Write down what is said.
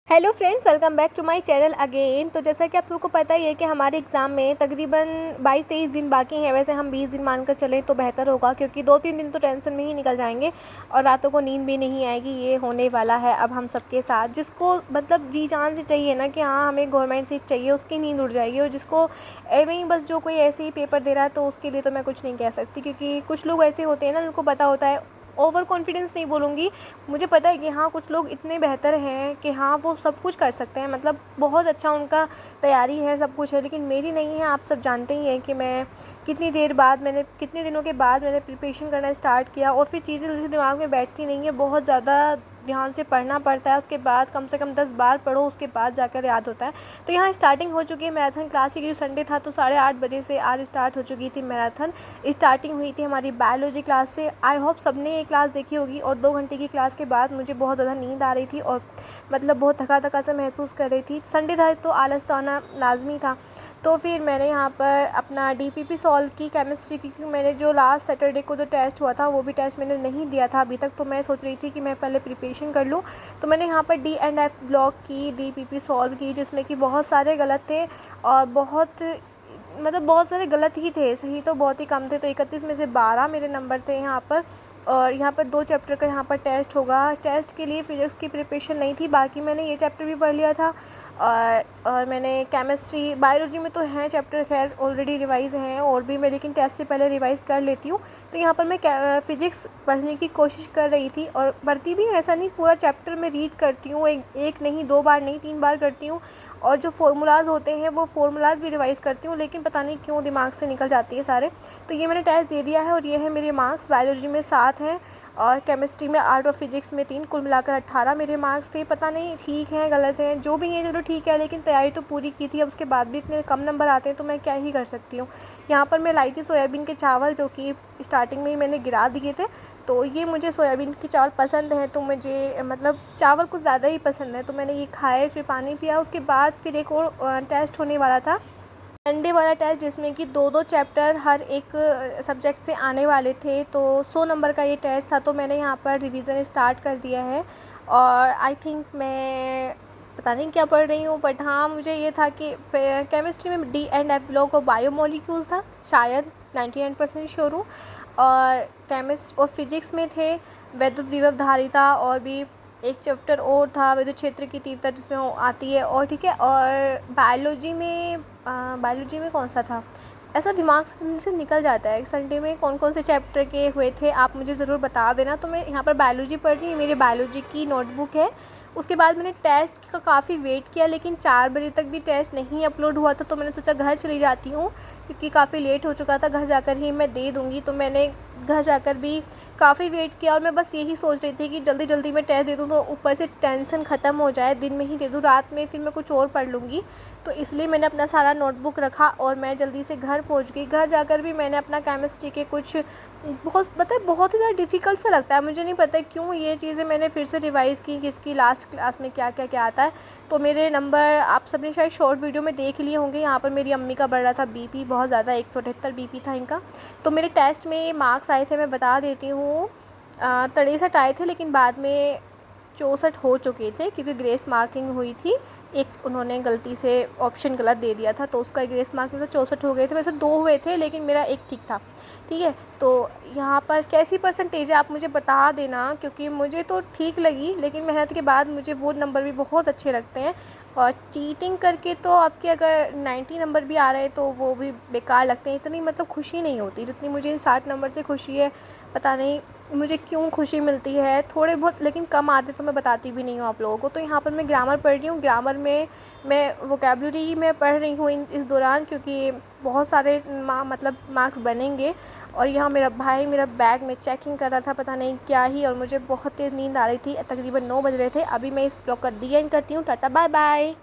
Hello friends, welcome back to my channel again. तो जैसा कि आप लोगों को पता ही है कि हमारे एग्ज़ाम में तकरीबन 22-23 दिन बाकी हैं। वैसे हम 20 दिन मानकर चलें तो बेहतर होगा, क्योंकि 2-3 दिन तो टेंशन में ही निकल जाएंगे और रातों को नींद भी नहीं आएगी। ये होने वाला है अब हम सबके साथ। जिसको मतलब जी जान से चाहिए ना कि हाँ हमें गवर्नमेंट सीट चाहिए, उसकी नींद उड़ जाएगी। और जिसको एवं ही बस जो कोई ऐसे ही पेपर दे रहा है तो उसके लिए तो मैं कुछ नहीं कह सकती, क्योंकि कुछ लोग ऐसे होते हैं ना जिनको पता होता है। ओवर कॉन्फिडेंस नहीं बोलूँगी, मुझे पता है कि हाँ कुछ लोग इतने बेहतर हैं कि हाँ वो सब कुछ कर सकते हैं, मतलब बहुत अच्छा उनका तैयारी है, सब कुछ है। लेकिन मेरी नहीं है। आप सब जानते ही हैं कि मैं कितने दिनों के बाद मैंने प्रिपरेशन करना स्टार्ट किया, और फिर चीज़ें जैसे दिमाग में बैठती नहीं है, बहुत ज़्यादा ध्यान से पढ़ना पड़ता है। उसके बाद कम से कम 10 बार पढ़ो, उसके बाद जाकर याद होता है। तो यहाँ स्टार्टिंग हो चुकी है मैराथन क्लास की, क्योंकि संडे था तो 8:30 बजे से आज स्टार्ट हो चुकी थी मैराथन। स्टार्टिंग हुई थी हमारी बायोलॉजी क्लास से। आई होप सबने ये क्लास देखी होगी। और 2 घंटे की क्लास के बाद मुझे बहुत ज़्यादा नींद आ रही थी और मतलब बहुत थका थका सा महसूस कर रही थी। संडे था तो आलस तो आना लाजमी था। तो फिर मैंने यहाँ पर अपना डीपीपी सॉल्व की केमिस्ट्री की, क्योंकि मैंने जो लास्ट सैटरडे को जो टेस्ट हुआ था वो भी टेस्ट मैंने नहीं दिया था अभी तक। तो मैं सोच रही थी कि मैं पहले प्रिपरेशन कर लूँ। तो मैंने यहाँ पर डी एंड एफ ब्लॉक की डीपीपी सॉल्व की, जिसमें कि बहुत सारे गलत थे और बहुत सारे गलत ही थे, सही तो बहुत ही कम थे। तो 31 में से 12 मेरे नंबर थे यहाँ पर। और यहाँ पर 2 चैप्टर का यहाँ पर टेस्ट होगा। टेस्ट के लिए फिज़िक्स की प्रिपरेशन नहीं थी, बाकी मैंने ये चैप्टर भी पढ़ लिया था। और मैंने केमिस्ट्री बायोलॉजी में तो हैं चैप्टर, खैर ऑलरेडी रिवाइज़ हैं और भी मैं, लेकिन टेस्ट से पहले रिवाइज़ कर लेती हूँ। तो यहाँ पर मैं फ़िज़िक्स पढ़ने की कोशिश कर रही थी, और पढ़ती भी हूँ, ऐसा नहीं पूरा चैप्टर मैं रीड करती हूँ, एक नहीं 2 बार नहीं 3 बार करती हूँ। और जो फार्मूलाज़ होते हैं वो फार्मूलाज़ भी रिवाइज़ करती हूँ, लेकिन पता नहीं क्यों दिमाग से निकल जाती है सारे। तो ये मैंने टेस्ट दे दिया है और ये है मेरे मार्क्स। बायोलॉजी में 7 हैं और केमिस्ट्री में 8 और फिज़िक्स में 3, कुल मिलाकर 18 मेरे मार्क्स थे। पता नहीं ठीक हैं गलत हैं, जो भी हैं चलो ठीक है, लेकिन तैयारी तो पूरी की थी। अब उसके बाद भी इतने कम नंबर आते हैं तो मैं क्या ही कर सकती हूँ। यहाँ पर मैं लाई थी सोयाबीन के चावल, जो कि स्टार्टिंग में ही मैंने गिरा दिए थे। तो ये मुझे सोयाबीन के चावल पसंद हैं, तो मुझे मतलब चावल कुछ ज़्यादा ही पसंद है। तो मैंने ये खाए, फिर पानी पिया। उसके बाद फिर एक और टेस्ट होने वाला था, संडे वाला टेस्ट, जिसमें कि 2-2 चैप्टर हर एक सब्जेक्ट से आने वाले थे। तो 100 नंबर का ये टेस्ट था। तो मैंने यहाँ पर रिवीजन स्टार्ट कर दिया है और आई थिंक मैं पता नहीं क्या पढ़ रही हूँ, बट हाँ मुझे ये था कि केमिस्ट्री में डी एंड एफ ब्लॉक और बायोमोलिक्यूल्स था शायद, 99% श्योर हूँ। और फिजिक्स में थे वैद्युत विभव धारिता, और भी एक चैप्टर और था विद्युत क्षेत्र की तीव्रता, जिसमें वो आती है। और ठीक है, और बायोलॉजी में कौन सा था, ऐसा दिमाग से निकल जाता है। संडे में कौन कौन से चैप्टर के हुए थे आप मुझे ज़रूर बता देना। तो मैं यहाँ पर बायोलॉजी पढ़ रही हूँ, मेरी बायोलॉजी की नोटबुक है। उसके बाद मैंने टेस्ट का काफ़ी वेट किया, लेकिन 4 बजे तक भी टेस्ट नहीं अपलोड हुआ था। तो मैंने सोचा घर चली जाती हूँ, क्योंकि काफ़ी लेट हो चुका था, घर जाकर ही मैं दे दूँगी। तो मैंने घर जाकर भी काफ़ी वेट किया, और मैं बस यही सोच रही थी कि जल्दी जल्दी मैं टेस्ट दे दूँ तो ऊपर से टेंशन ख़त्म हो जाए, दिन में ही दे दूँ, रात में फिर मैं कुछ और पढ़ लूँगी। तो इसलिए मैंने अपना सारा नोटबुक रखा और मैं जल्दी से घर पहुँच गई। घर जाकर भी मैंने अपना केमिस्ट्री के कुछ बहुत ही ज़्यादा डिफ़िकल्ट सा लगता है, मुझे नहीं पता क्यों ये चीज़ें मैंने फिर से रिवाइज़ की कि इसकी लास्ट क्लास में क्या आता है। तो मेरे नंबर आप सबने शायद शॉर्ट वीडियो में देख लिए होंगे। यहाँ पर मेरी अम्मी का बढ़ रहा था बीपी, बहुत ज़्यादा 178 बीपी था इनका। तो मेरे टेस्ट में मार्क्स आए थे, मैं बता देती हूँ, 63 आए थे, लेकिन बाद में 64 हो चुके थे, क्योंकि ग्रेस मार्किंग हुई थी। एक उन्होंने गलती से ऑप्शन गलत दे दिया था, तो उसका ग्रेस मार्क में तो 64 हो गए थे। वैसे 2 हुए थे, लेकिन मेरा एक ठीक था। ठीक है, तो यहाँ पर कैसी परसेंटेज है आप मुझे बता देना, क्योंकि मुझे तो ठीक लगी, लेकिन मेहनत के बाद मुझे वो नंबर भी बहुत अच्छे लगते हैं। और चीटिंग करके तो आपके अगर 90 नंबर भी आ रहे हैं तो वो भी बेकार लगते हैं। इतनी मतलब खुशी नहीं होती जितनी मुझे इन 60 नंबर से खुशी है। पता नहीं मुझे क्यों खुशी मिलती है, थोड़े बहुत, लेकिन कम आते तो मैं बताती भी नहीं हूँ आप लोगों को। तो यहाँ पर मैं ग्रामर पढ़ रही हूँ, ग्रामर में मैं वोकेबलरी में पढ़ रही हूँ इस दौरान, क्योंकि बहुत सारे मतलब मार्क्स बनेंगे। और यहाँ मेरा भाई मेरा बैग में चेकिंग कर रहा था, पता नहीं क्या ही, और मुझे बहुत तेज़ नींद आ रही थी। तकरीबन 9 बज रहे थे। अभी मैं इस ब्लॉग का दी एंड करती हूँ। Tata bye bye.